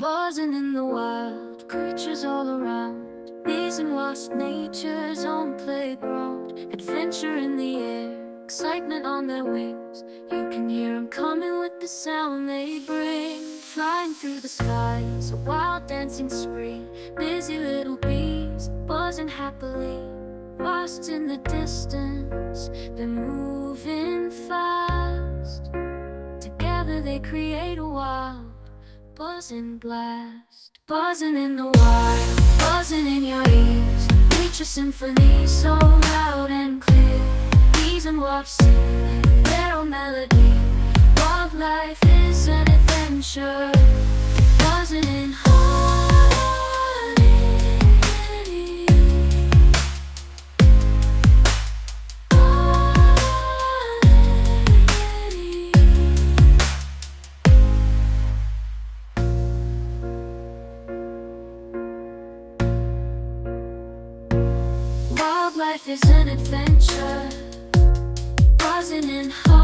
buzzing in the wild, creatures all around. Bees and wasps, nature's own playground. Adventure in the air, excitement on their wings. You can hear them coming with the sound they bring. Flying through the skies, a wild dancing spree. Busy little bees, buzzing happily. Lost in the distance, they're moving fast. Together they create a wild buzzing blast. Buzzing in the wild, buzzing in your ears. Reach a symphony so loud and clear. Bees and wasps sing their own melody. Wildlife is an adventure, buzzing in harmony. Wildlife is an adventure, buzzing in harmony.